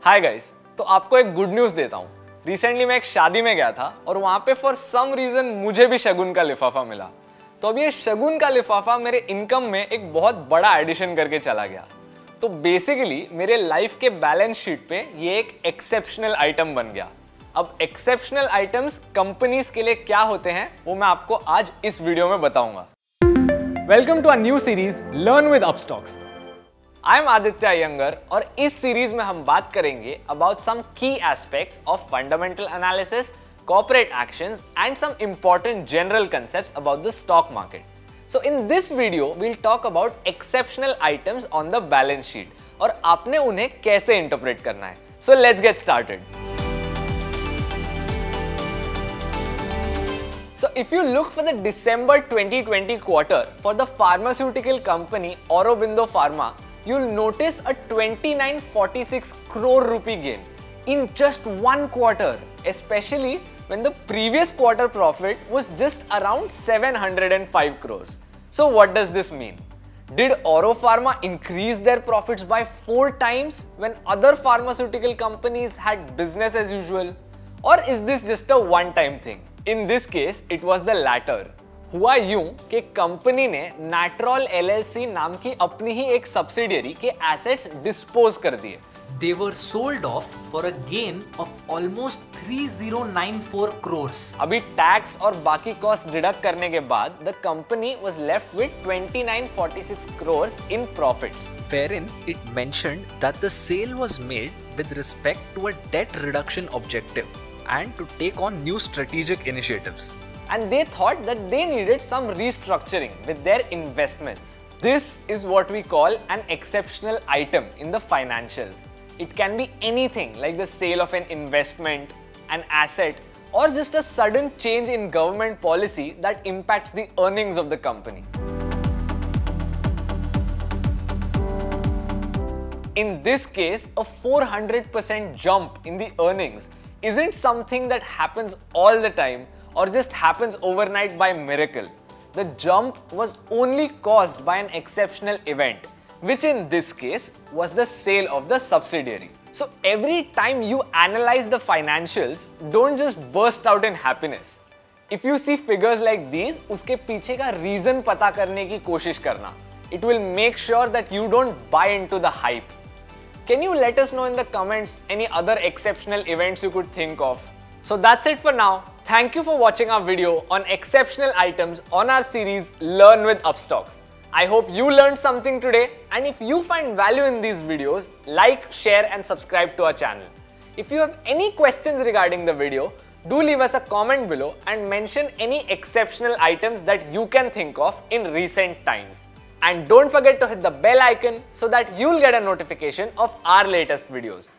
Hi guys, तो आपको एक गुड न्यूज़ देता हूँ। रिसेंटली मैं एक शादी में गया था और वहाँ पे फॉर सम रीज़न मुझे भी शगुन का लिफाफा मिला। तो अब ये शगुन का लिफाफा मेरे इनकम में एक बहुत बड़ा एडिशन करके चला गया। तो बेसिकली मेरे लाइफ के बैलेंस शीट पे ये एक एक्सेप्शनल आइटम बन गया। अब एक्सेप्शनल आइटम्स कंपनीज के लिए क्या होते हैं वो मैं आपको आज इस वीडियो में बताऊंगा। Welcome to a new series learn with Upstox. I am Aditya Iyengar और इस सीरीज में हम बात करेंगे अबाउट सम की aspects of fundamental analysis, corporate actions and some important general concepts about the stock market. So in this video we'll talk about exceptional items on the balance sheet और आपने उन्हें कैसे interpret करना है. So let's get started. So if you look for the December 2020 quarter for the pharmaceutical company Aurobindo Pharma, you'll notice a 2946 crore rupee gain in just one quarter, especially when the previous quarter profit was just around 705 crores. So what does this mean? Did Auro Pharma increase their profits by 4 times when other pharmaceutical companies had business as usual? Or is this just a one-time thing? In this case, it was the latter. हुआ यूं कि company ने Natrol LLC नाम की अपनी ही एक subsidiary के assets dispose कर दिए. They were sold off for a gain of almost 3094 crores. अभी टैक्स और बाकी कॉस्ट डिडक्ट करने के बाद the company was left with 2946 crores in profits. Wherein it mentioned that the sale was made with respect to a debt reduction objective and to take on new strategic initiatives. And they thought that they needed some restructuring with their investments. This is what we call an exceptional item in the financials. It can be anything like the sale of an investment, an asset, or just a sudden change in government policy that impacts the earnings of the company. In this case, a 400% jump in the earnings isn't something that happens all the time or just happens overnight by miracle. The jump was only caused by an exceptional event, which in this case was the sale of the subsidiary. So every time you analyze the financials, don't just burst out in happiness. If you see figures like these, उसके पीछे का reason पता करने की कोशिश करना. It will make sure that you don't buy into the hype. Can you let us know in the comments any other exceptional events you could think of? So that's it for now. Thank you for watching our video on exceptional items on our series Learn with Upstocks. I hope you learned something today, and if you find value in these videos, like, share and subscribe to our channel. If you have any questions regarding the video, do leave us a comment below and mention any exceptional items that you can think of in recent times. And don't forget to hit the bell icon so that you'll get a notification of our latest videos.